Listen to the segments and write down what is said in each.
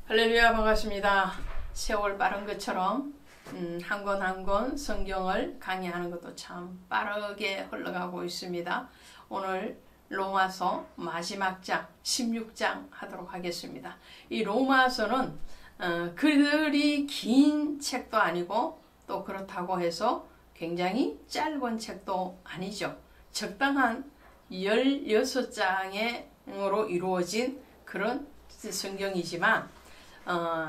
할렐루야, 반갑습니다. 세월 빠른 것처럼 한 권 한 권 성경을 강의하는 것도 참 빠르게 흘러가고 있습니다. 오늘 로마서 마지막 장 16장 하도록 하겠습니다. 이 로마서는 그리 긴 책도 아니고 또 그렇다고 해서 굉장히 짧은 책도 아니죠. 적당한 16장으로 이루어진 그런 성경이지만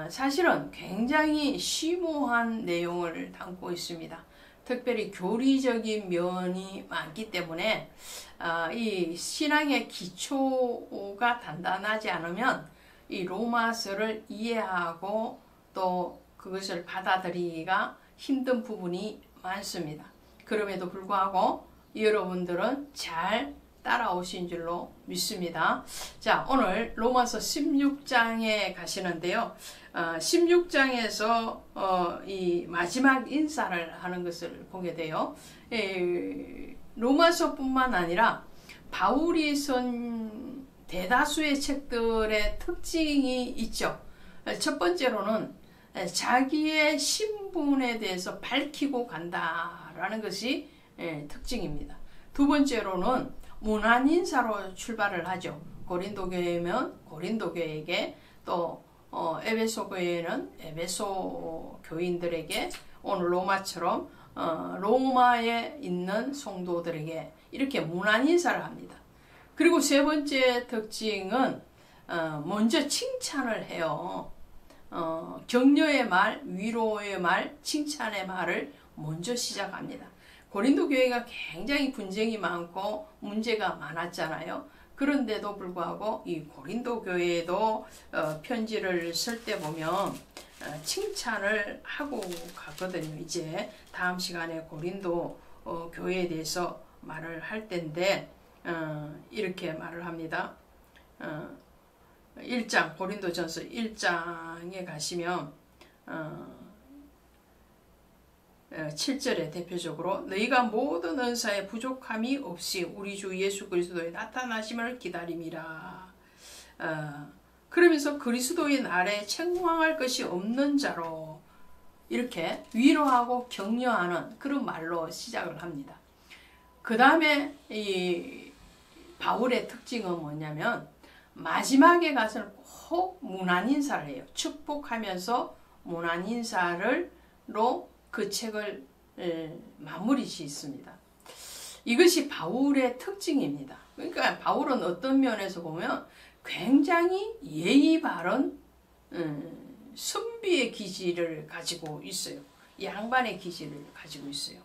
사실은 굉장히 심오한 내용을 담고 있습니다. 특별히 교리적인 면이 많기 때문에 이 신앙의 기초가 단단하지 않으면 이 로마서를 이해하고 또 그것을 받아들이기가 힘든 부분이 많습니다. 그럼에도 불구하고 여러분들은 잘 따라오신 줄로 믿습니다. 자, 오늘 로마서 16장에 가시는데요. 16장에서 이 마지막 인사를 하는 것을 보게 돼요. 로마서뿐만 아니라 바울이 쓴 대다수의 책들의 특징이 있죠. 첫 번째로는 자기의 신분에 대해서 밝히고 간다라는 것이 특징입니다. 두 번째로는 문안인사로 출발을 하죠. 고린도 교회면 고린도 교회에게, 또 에베소 교회는 에베소 교인들에게, 오늘 로마처럼 로마에 있는 성도들에게 이렇게 문안인사를 합니다. 그리고 세 번째 특징은 먼저 칭찬을 해요. 격려의 말, 위로의 말, 칭찬의 말을 먼저 시작합니다. 고린도 교회가 굉장히 분쟁이 많고 문제가 많았잖아요. 그런데도 불구하고 이 고린도 교회에도 편지를 쓸 때 보면 칭찬을 하고 가거든요. 이제 다음 시간에 고린도 교회에 대해서 말을 할 텐데 이렇게 말을 합니다. 1장 고린도전서 1장에 가시면 7절에 대표적으로 너희가 모든 은사에 부족함이 없이 우리 주 예수 그리스도의 나타나심을 기다림이라. 그러면서 그리스도의 날에 책망할 것이 없는 자로 이렇게 위로하고 격려하는 그런 말로 시작을 합니다. 그 다음에 이 바울의 특징은 뭐냐면 마지막에 가서는 꼭 문안인사를 해요. 축복하면서 문안인사로 그 책을 마무리 짓습니다. 이것이 바울의 특징입니다. 그러니까 바울은 어떤 면에서 보면 굉장히 예의 바른 선비의 기질을 가지고 있어요. 양반의 기질을 가지고 있어요.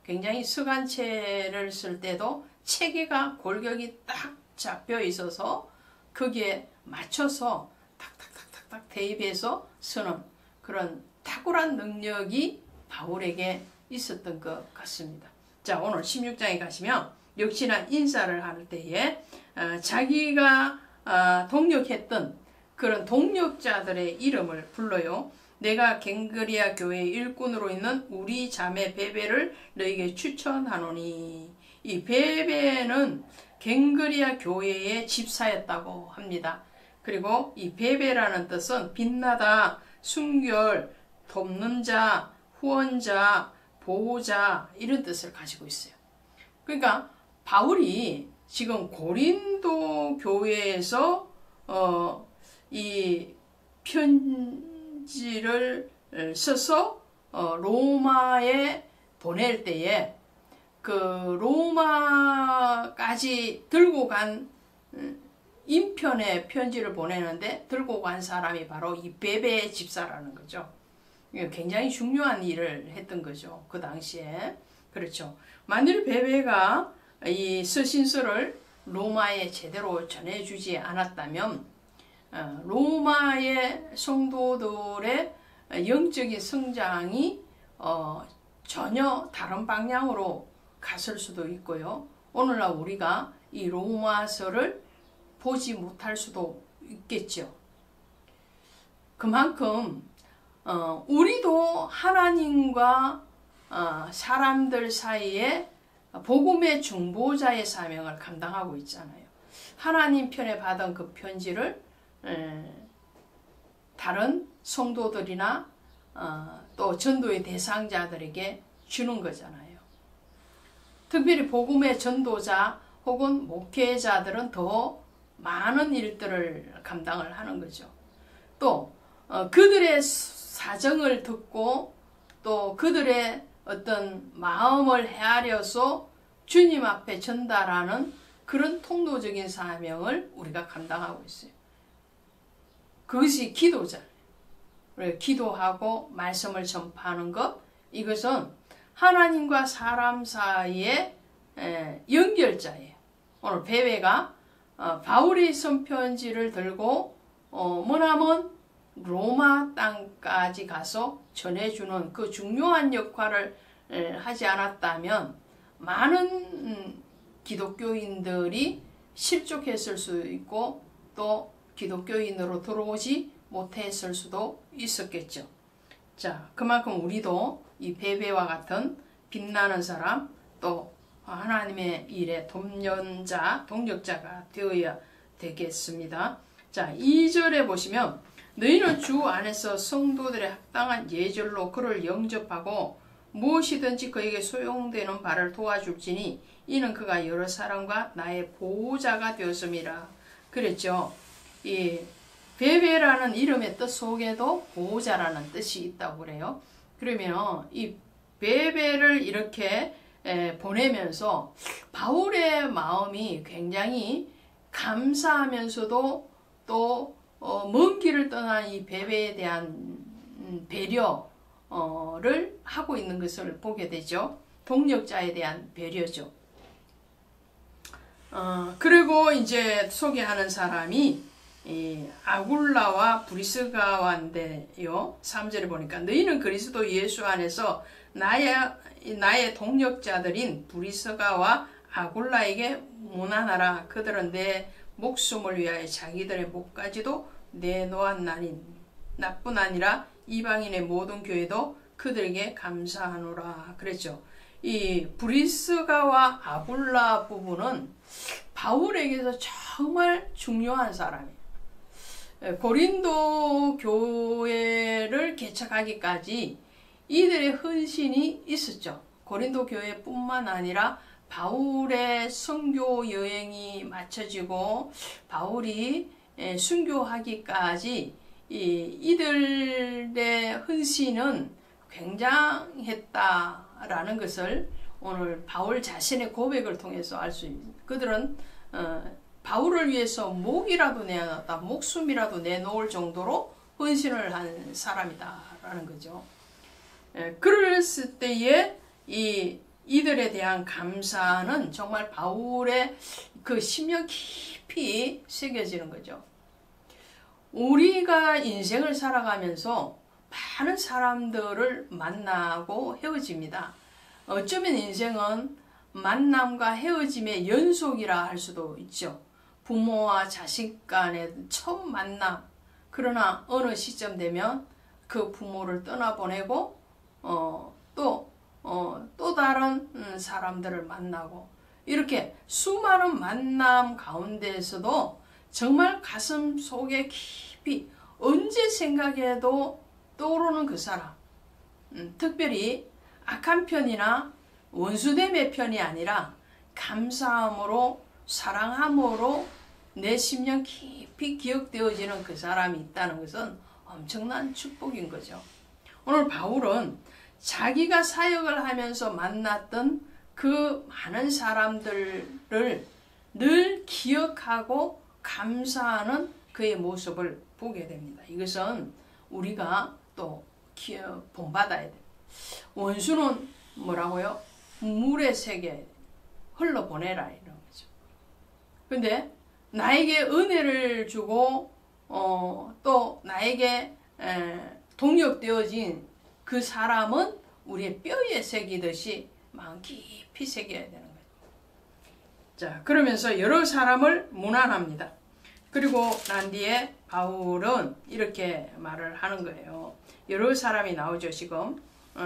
굉장히 서간체를 쓸 때도 체계가 골격이 딱 잡혀 있어서 거기에 맞춰서 탁탁탁탁탁 대입해서 쓰는 그런 탁월한 능력이 바울에게 있었던 것 같습니다. 자, 오늘 16장에 가시면 역시나 인사를 할 때에 자기가 동력했던 그런 동력자들의 이름을 불러요. 내가 갱그리아 교회의 일꾼으로 있는 우리 자매 베베를 너에게 추천하노니. 이 베베는 갱그리아 교회의 집사였다고 합니다. 그리고 이 베베라는 뜻은 빛나다, 순결, 돕는 자, 후원자, 보호자 이런 뜻을 가지고 있어요. 그러니까 바울이 지금 고린도 교회에서 이 편지를 써서 로마에 보낼 때에 그 로마까지 들고 간 인편의 편지를 보내는데 들고 간 사람이 바로 이 베베 집사라는 거죠. 굉장히 중요한 일을 했던 거죠. 그 당시에. 그렇죠. 만일 베베가 이 서신서를 로마에 제대로 전해주지 않았다면 로마의 성도들의 영적인 성장이 전혀 다른 방향으로 갔을 수도 있고요. 오늘날 우리가 이 로마서를 보지 못할 수도 있겠죠. 그만큼 우리도 하나님과 사람들 사이에 복음의 중보자의 사명을 감당하고 있잖아요. 하나님 편에 받은 그 편지를 다른 성도들이나 또 전도의 대상자들에게 주는 거잖아요. 특별히 복음의 전도자 혹은 목회자들은 더 많은 일들을 감당을 하는 거죠. 또 그들의 사정을 듣고 또 그들의 어떤 마음을 헤아려서 주님 앞에 전달하는 그런 통로적인 사명을 우리가 감당하고 있어요. 그것이 기도잖아요. 기도하고 말씀을 전파하는 것, 이것은 하나님과 사람 사이의 연결자예요. 오늘 베베가 바울의 선편지를 들고 머나먼 로마 땅까지 가서 전해주는 그 중요한 역할을 하지 않았다면 많은 기독교인들이 실족했을 수 있고 또 기독교인으로 들어오지 못했을 수도 있었겠죠. 자, 그만큼 우리도 이 베베와 같은 빛나는 사람, 또 하나님의 일에 동력자가 되어야 되겠습니다. 자, 2절에 보시면 너희는 주 안에서 성도들의 합당한 예절로 그를 영접하고 무엇이든지 그에게 소용되는 바를 도와줄지니 이는 그가 여러 사람과 나의 보호자가 되었음이라 그랬죠. 이 베베라는 이름의 뜻 속에도 보호자라는 뜻이 있다고 그래요. 그러면 이 베베를 이렇게 보내면서 바울의 마음이 굉장히 감사하면서도 또 먼 길을 떠난 이 베베에 대한 배려를 하고 있는 것을 보게 되죠. 동력자에 대한 배려죠. 그리고 이제 소개하는 사람이 아굴라와 브리스가와인데요. 3절에 보니까 너희는 그리스도 예수 안에서 나의 동력자들인 브리스가와 아굴라에게 문안하라. 그들은 내 목숨을 위하여 자기들의 목까지도 내놓았나니 나뿐 아니라 이방인의 모든 교회도 그들에게 감사하노라 그랬죠. 이 브리스가와 아굴라 부부는 바울에게서 정말 중요한 사람이에요. 고린도 교회를 개척하기까지 이들의 헌신이 있었죠. 고린도 교회뿐만 아니라 바울의 선교 여행이 마쳐지고 바울이 순교하기까지 이들의 헌신은 굉장했다라는 것을 오늘 바울 자신의 고백을 통해서 알 수 있습니다. 그들은 바울을 위해서 목이라도 내놨다, 목숨이라도 내놓을 정도로 헌신을 한 사람이다라는 거죠. 그랬을 때에 이들에 대한 감사는 정말 바울의 그 심령 깊이 새겨지는 거죠. 우리가 인생을 살아가면서 많은 사람들을 만나고 헤어집니다. 어쩌면 인생은 만남과 헤어짐의 연속이라 할 수도 있죠. 부모와 자식 간의 첫 만남. 그러나 어느 시점 되면 그 부모를 떠나보내고 또 다른 사람들을 만나고 이렇게 수많은 만남 가운데에서도 정말 가슴 속에 깊이 언제 생각해도 떠오르는 그 사람, 특별히 악한 편이나 원수됨의 편이 아니라 감사함으로 사랑함으로 내 심령 깊이 기억되어지는 그 사람이 있다는 것은 엄청난 축복인 거죠. 오늘 바울은 자기가 사역을 하면서 만났던 그 많은 사람들을 늘 기억하고 감사하는 그의 모습을 보게 됩니다. 이것은 우리가 또 본받아야 돼요. 원수는 뭐라고요? 물의 세계에 흘러보내라 이런 거죠. 근데 나에게 은혜를 주고 또 나에게 동력되어진 그 사람은 우리의 뼈에 새기듯이 마음 깊이 새겨야 되는 거예요. 자, 그러면서 여러 사람을 문안합니다. 그리고 난 뒤에 바울은 이렇게 말을 하는 거예요. 여러 사람이 나오죠. 지금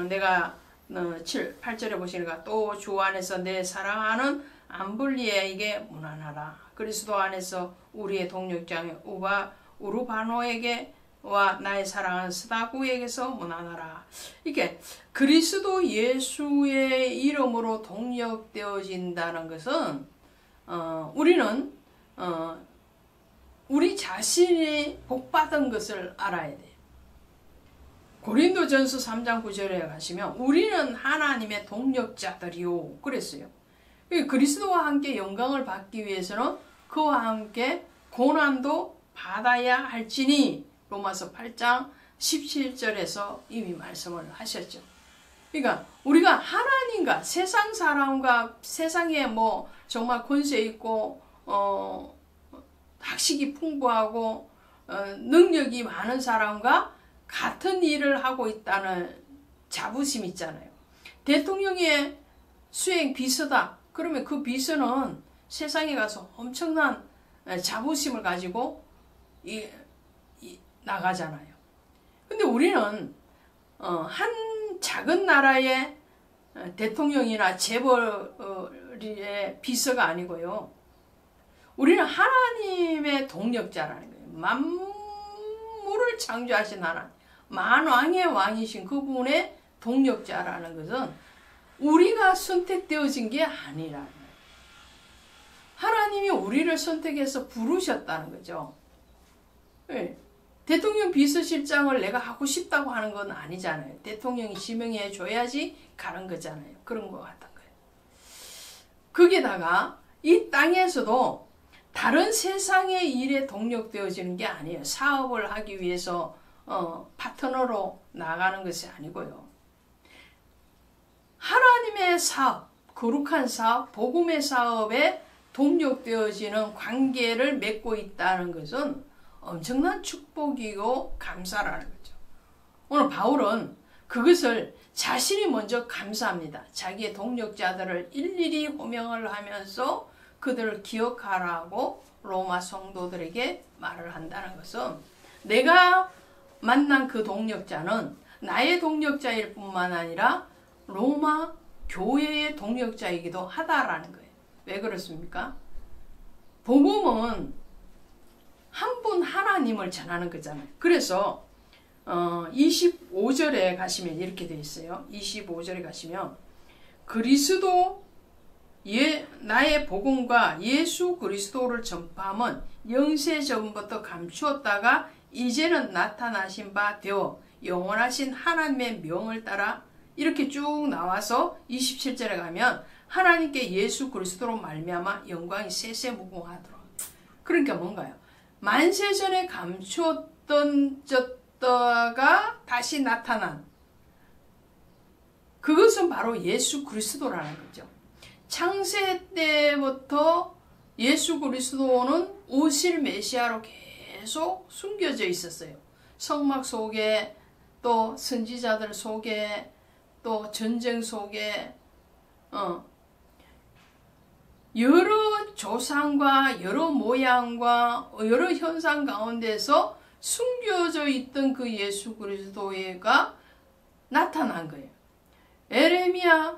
내가 8절에 보시니까 또 주 안에서 내 사랑하는 암블리에게 문안하라. 그리스도 안에서 우리의 동력장 우르바노에게 나의 사랑하는 스다구에게서 문안하라. 이게 그리스도 예수의 이름으로 동력되어진다는 것은 우리는 우리 자신이 복받은 것을 알아야 돼요. 고린도전서 3장 9절에 가시면 우리는 하나님의 동력자들이요 그랬어요. 그리스도와 함께 영광을 받기 위해서는 그와 함께 고난도 받아야 할지니 로마서 8장 17절에서 이미 말씀을 하셨죠. 그러니까 우리가 하나님과 세상 사람과 세상에 뭐 정말 권세 있고 학식이 풍부하고 능력이 많은 사람과 같은 일을 하고 있다는 자부심 있잖아요. 대통령의 수행 비서다. 그러면 그 비서는 세상에 가서 엄청난 자부심을 가지고 나가잖아요. 근데 우리는 한 작은 나라의 대통령이나 재벌의 비서가 아니고요. 우리는 하나님의 동력자라는 거예요. 만물을 창조하신 하나님, 만왕의 왕이신 그분의 동력자라는 것은 우리가 선택되어진 게 아니라는 거예요. 하나님이 우리를 선택해서 부르셨다는 거죠. 네. 대통령 비서실장을 내가 하고 싶다고 하는 건 아니잖아요. 대통령이 지명해 줘야지 가는 거잖아요. 그런 것 같은 거예요. 거기다가 이 땅에서도 다른 세상의 일에 동력되어지는 게 아니에요. 사업을 하기 위해서 파트너로 나가는 것이 아니고요. 하나님의 사업, 거룩한 사업, 복음의 사업에 동력되어지는 관계를 맺고 있다는 것은 엄청난 축복이고 감사라는 거죠. 오늘 바울은 그것을 자신이 먼저 감사합니다. 자기의 동력자들을 일일이 호명을 하면서 그들을 기억하라고 로마 성도들에게 말을 한다는 것은 내가 만난 그 동력자는 나의 동력자일 뿐만 아니라 로마 교회의 동력자이기도 하다라는 거예요. 왜 그렇습니까? 복음은 한 분 하나님을 전하는 거잖아요. 그래서 25절에 가시면 이렇게 되어 있어요. 25절에 가시면 그리스도 나의 복음과 예수 그리스도를 전파함은 영세전부터 감추었다가 이제는 나타나신 바 되어 영원하신 하나님의 명을 따라 이렇게 쭉 나와서 27절에 가면 하나님께 예수 그리스도로 말미암아 영광이 세세무궁하도록. 그러니까 뭔가요? 만세전에 감추었던 졌다가 다시 나타난 그것은 바로 예수 그리스도라는 거죠. 창세 때부터 예수 그리스도는 오실 메시아로 계속 숨겨져 있었어요. 성막 속에 또 선지자들 속에 또 전쟁 속에 여러 조상과 여러 모양과 여러 현상 가운데서 숨겨져 있던 그 예수 그리스도가 나타난 거예요. 에레미야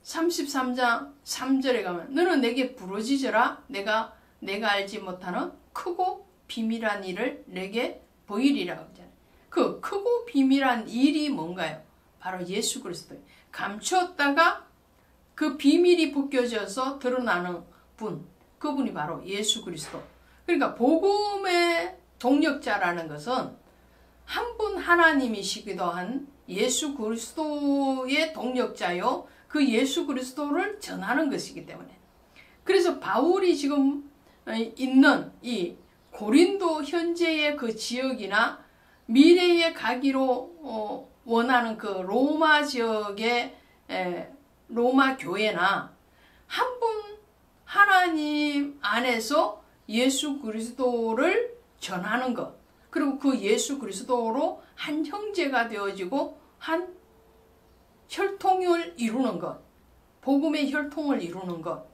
33장 3절에 가면 너는 내게 부르짖으라 내가 알지 못하는 크고 비밀한 일을 내게 보이리라 하잖아요. 그 크고 비밀한 일이 뭔가요? 바로 예수 그리스도예요. 감추었다가 그 비밀이 벗겨져서 드러나는 분, 그분이 바로 예수 그리스도. 그러니까 복음의 동력자라는 것은 한 분 하나님이시기도 한 예수 그리스도의 동력자요. 그 예수 그리스도를 전하는 것이기 때문에. 그래서 바울이 지금 있는 이 고린도 현재의 그 지역이나 미래에 가기로 원하는 그 로마 지역의 로마 교회나 한 분 하나님 안에서 예수 그리스도를 전하는 것, 그리고 그 예수 그리스도로 한 형제가 되어지고 한 혈통을 이루는 것, 복음의 혈통을 이루는 것.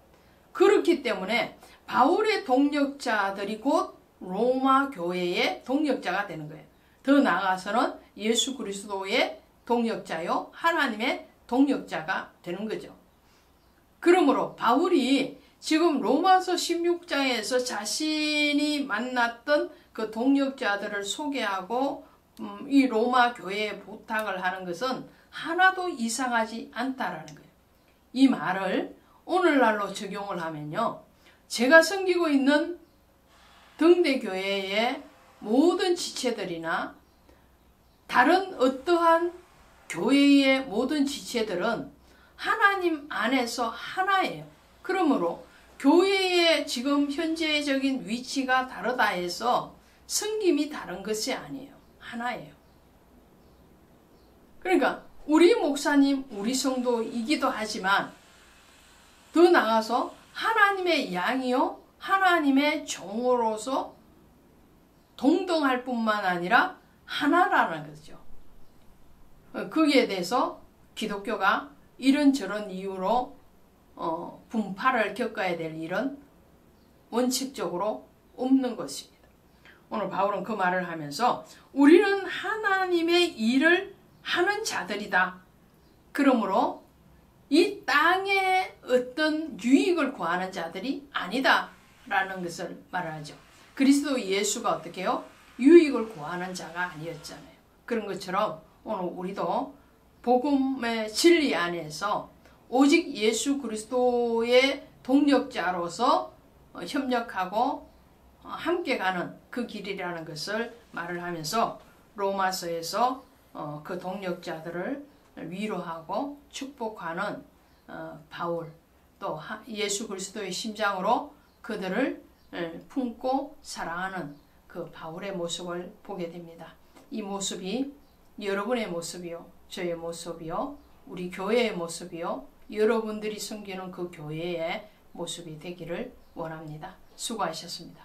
그렇기 때문에 바울의 동력자들이 곧 로마 교회의 동력자가 되는 거예요. 더 나아가서는 예수 그리스도의 동력자요 하나님의 동력자가 되는 거죠. 그러므로 바울이 지금 로마서 16장에서 자신이 만났던 그 동역자들을 소개하고 이 로마 교회에 부탁을 하는 것은 하나도 이상하지 않다라는 거예요. 이 말을 오늘날로 적용을 하면요, 제가 섬기고 있는 등대교회의 모든 지체들이나 다른 어떠한 교회의 모든 지체들은 하나님 안에서 하나예요. 그러므로 교회의 지금 현재적인 위치가 다르다 해서 섬김이 다른 것이 아니에요. 하나예요. 그러니까 우리 목사님, 우리 성도이기도 하지만 더 나아가서 하나님의 양이요, 하나님의 종으로서 동등할 뿐만 아니라 하나라는 거죠. 거기에 대해서 기독교가 이런저런 이유로 분파를 겪어야 될 일은 원칙적으로 없는 것입니다. 오늘 바울은 그 말을 하면서 우리는 하나님의 일을 하는 자들이다. 그러므로 이 땅에 어떤 유익을 구하는 자들이 아니다 라는 것을 말하죠. 그리스도 예수가 어떻게 해요? 유익을 구하는 자가 아니었잖아요. 그런 것처럼 오늘 우리도 복음의 진리 안에서 오직 예수 그리스도의 동력자로서 협력하고 함께 가는 그 길이라는 것을 말을 하면서 로마서에서 그 동력자들을 위로하고 축복하는 바울, 또 예수 그리스도의 심장으로 그들을 품고 사랑하는 그 바울의 모습을 보게 됩니다. 이 모습이 여러분의 모습이요, 저의 모습이요, 우리 교회의 모습이요, 여러분들이 섬기는 그 교회의 모습이 되기를 원합니다. 수고하셨습니다.